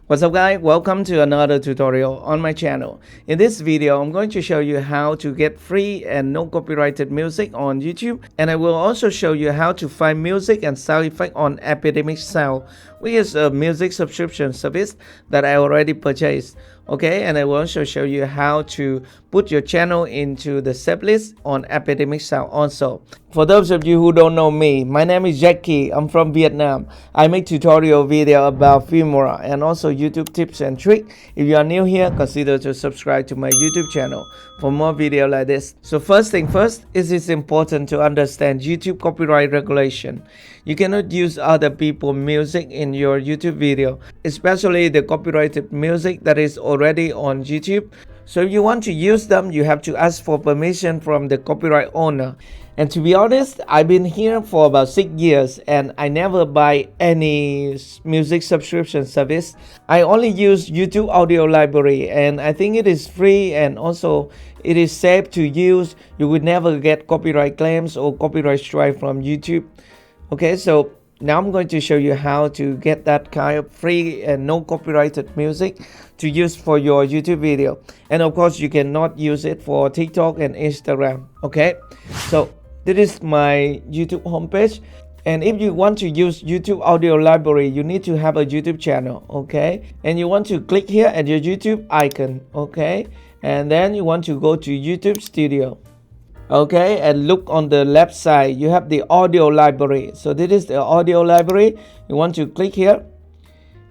What's up guys, welcome to another tutorial on my channel. In this video, I'm going to show you how to get free and no copyrighted music on YouTube, and I will also show you how to find music and sound effect on Epidemic Sound, which is a music subscription service that I already purchased. Okay, and I will also show you how to put your channel into the save list on Epidemic Sound also. For those of you who don't know me, my name is Jackie. I'm from Vietnam. I make tutorial video about Filmora and also YouTube tips and tricks. If you are new here, consider to subscribe to my YouTube channel for more video like this. So first thing first, it is important to understand YouTube copyright regulation. You cannot use other people's music in your YouTube video, especially the copyrighted music that is already on YouTube. So if you want to use them, you have to ask for permission from the copyright owner. And to be honest, I've been here for about 6 years and I never buy any music subscription service. I only use YouTube audio library, and I think it is free and also it is safe to use. You will never get copyright claims or copyright strike from YouTube. Okay, so now I'm going to show you how to get that kind of free and no copyrighted music to use for your YouTube video. And of course, you cannot use it for TikTok and Instagram. Okay, so this is my YouTube homepage. And if you want to use YouTube audio library, you need to have a YouTube channel. Okay, and you want to click here at your YouTube icon. Okay, and then you want to go to YouTube Studio. Okay, and look on the left side, you have the audio library. So this is the audio library. You want to click here,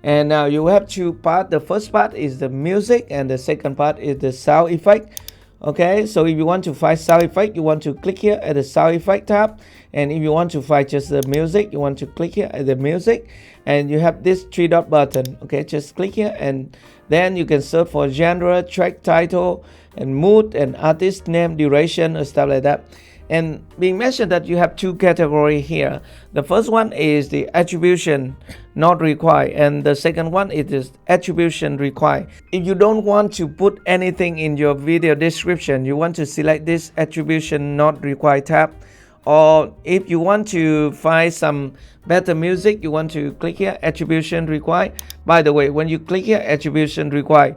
and now you have two parts. The first part is the music and the second part is the sound effect. Okay, so if you want to find sound effect, you want to click here at the sound effect tab, and if you want to find just the music, you want to click here at the music, and you have this 3 dot button. Okay, just click here and then you can search for genre, track title, and mood, and artist name, duration, and stuff like that. And being mentioned that you have two categories here. The first one is the attribution not required, and the second one is attribution required. If you don't want to put anything in your video description, you want to select this attribution not required tab. Or if you want to find some better music, you want to click here attribution required. By the way, when you click here attribution required,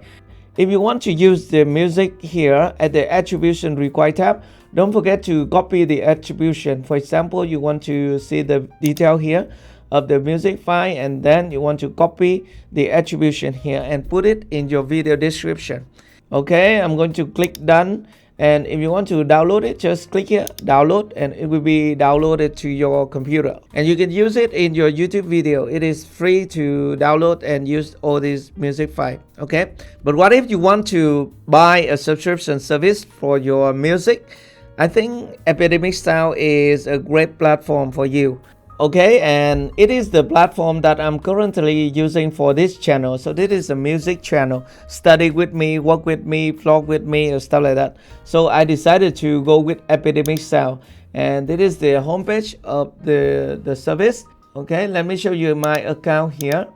if you want to use the music here at the attribution required tab, don't forget to copy the attribution. For example, you want to see the detail here of the music file, and then you want to copy the attribution here and put it in your video description. Okay, I'm going to click done. And if you want to download it, just click here download, and it will be downloaded to your computer, and you can use it in your YouTube video. It is free to download and use all these music files. Okay, but what if you want to buy a subscription service for your music? I think Epidemic Sound is a great platform for you. Okay, and it is the platform that I'm currently using for this channel. So this is a music channel, study with me, work with me, vlog with me, or stuff like that. So I decided to go with Epidemic Sound, and this is the homepage of the service. Okay, let me show you my account here.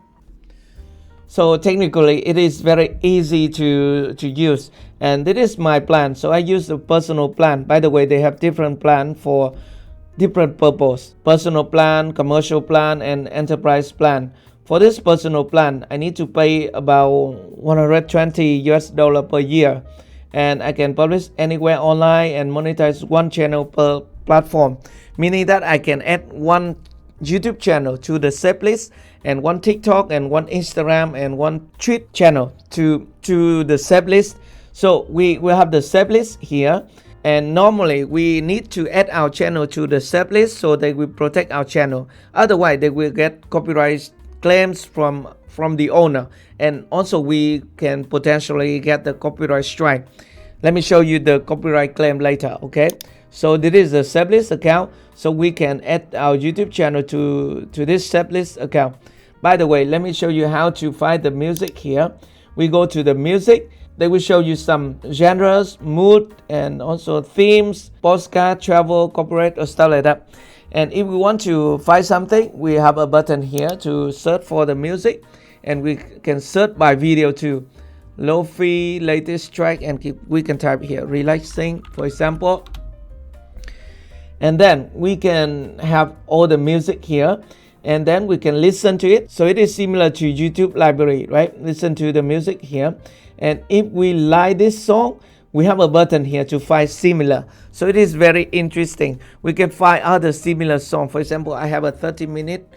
So technically it is very easy to use, and this is my plan. So I use the personal plan. By the way, they have different plan for different purpose: personal plan, commercial plan, and enterprise plan. For this personal plan, I need to pay about $120 per year, and I can publish anywhere online and monetize one channel per platform, meaning that I can add one YouTube channel to the save list, and one TikTok, and one Instagram, and one tweet channel to the save list. So we will have the save list here. And normally we need to add our channel to the save list so they will protect our channel. Otherwise, they will get copyright claims from the owner, and also we can potentially get the copyright strike. Let me show you the copyright claim later. Okay, so this is the save list account, so we can add our YouTube channel to this save list account. By the way, let me show you how to find the music here. We go to the music. They will show you some genres, mood, and also themes, postcard, travel, corporate, or stuff like that. And if we want to find something, we have a button here to search for the music, and we can search by video too. Lo-fi, latest track, and we can type here relaxing, for example. And then we can have all the music here. and then we can listen to it. So it is similar to YouTube library, right? Listen to the music here. And if we like this song, we have a button here to find similar. So it is very interesting. We can find other similar songs. For example, I have a 30-minute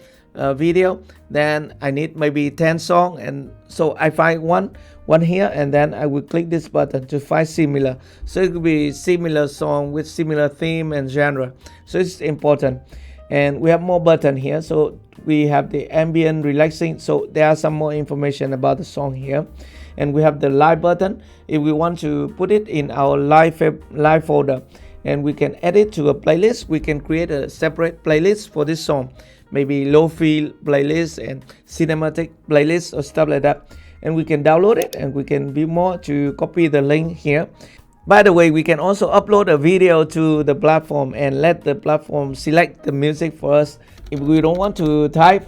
video, then I need maybe 10 songs, and so I find one here, and then I will click this button to find similar. So it could be similar song with similar theme and genre. So it's important. And we have more button here. So we have the ambient relaxing. So there are some more information about the song here. And we have the live button if we want to put it in our live folder, and we can add it to a playlist. We can create a separate playlist for this song, maybe low-fi playlist and cinematic playlist or stuff like that. And we can download it, and we can be more to copy the link here. By the way, we can also upload a video to the platform and let the platform select the music for us. If we don't want to type,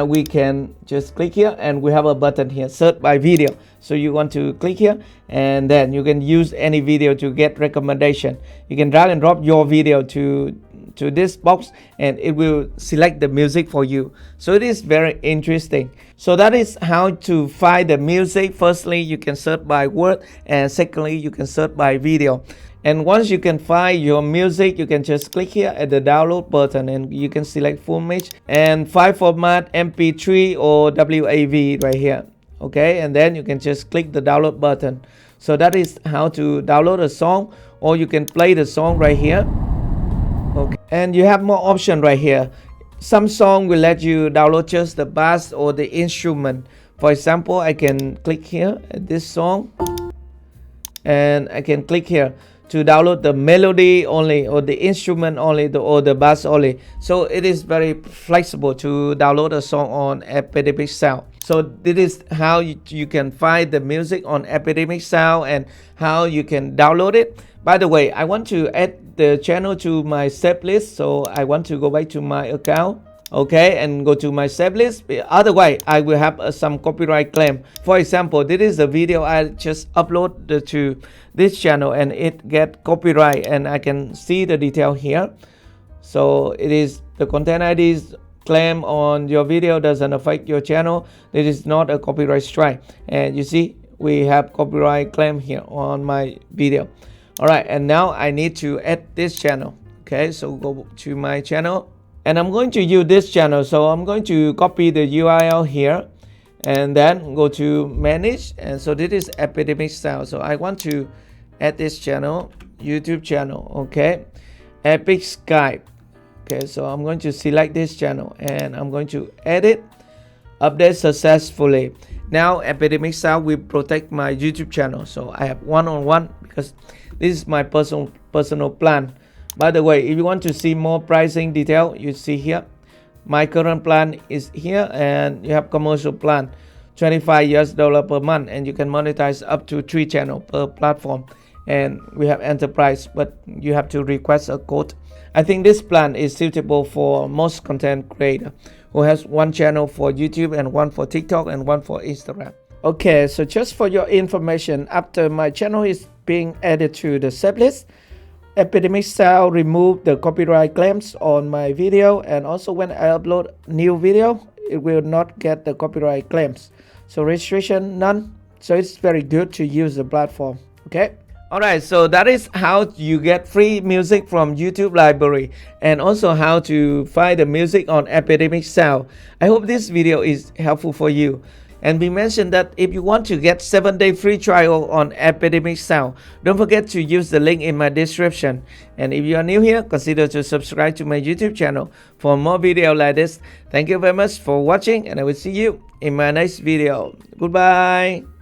we can just click here, and we have a button here, search by video. So you want to click here, and then you can use any video to get recommendation. You can drag and drop your video to this box, and it will select the music for you. So it is very interesting. So that is how to find the music. Firstly, you can search by word, and secondly, you can search by video. And once you can find your music, you can just click here at the download button, and you can select full image and file format, MP3 or WAV right here. Okay, and then you can just click the download button. So that is how to download a song, or you can play the song right here. Okay, and you have more option right here. Some song will let you download just the bass or the instrument. For example, I can click here at this song, and I can click here to download the melody only, or the instrument only, or the bass only. So it is very flexible to download a song on Epidemic Sound. So this is how you can find the music on Epidemic Sound, and how you can download it. By the way, I want to add the channel to my saved list. So I want to go back to my account, okay, and go to my saved list. Otherwise, I will have some copyright claim. For example, this is a video I just uploaded to this channel, and it get copyright, and I can see the detail here. So it is the content ID's claim on your video doesn't affect your channel. This is not a copyright strike, and you see we have copyright claim here on my video. All right, and now I need to add this channel. Okay, so go to my channel, and I'm going to use this channel. So I'm going to copy the URL here, and then go to manage. And so this is Epidemic Sound. So I want to add this channel, YouTube channel. Okay, Epic Skype. Okay, so I'm going to select this channel, and I'm going to edit, update successfully. Now Epidemic Sound will protect my YouTube channel. So I have one-on-one, because this is my personal plan. By the way, if you want to see more pricing detail, you see here my current plan is here, and you have commercial plan, $25 per month, and you can monetize up to 3 channels per platform. And we have enterprise, but you have to request a code. I think this plan is suitable for most content creator who has 1 channel for YouTube, and 1 for TikTok, and 1 for Instagram. Okay, so just for your information, after my channel is being added to the saved list, Epidemic Sound remove the copyright claims on my video, and also when I upload new video, it will not get the copyright claims. So registration none. So it's very good to use the platform. Okay. Alright, so that is how you get free music from YouTube library, and also how to find the music on Epidemic Sound. I hope this video is helpful for you. And we mentioned that if you want to get 7-day free trial on Epidemic Sound, don't forget to use the link in my description. And if you are new here, consider to subscribe to my YouTube channel for more videos like this. Thank you very much for watching, and I will see you in my next video. Goodbye.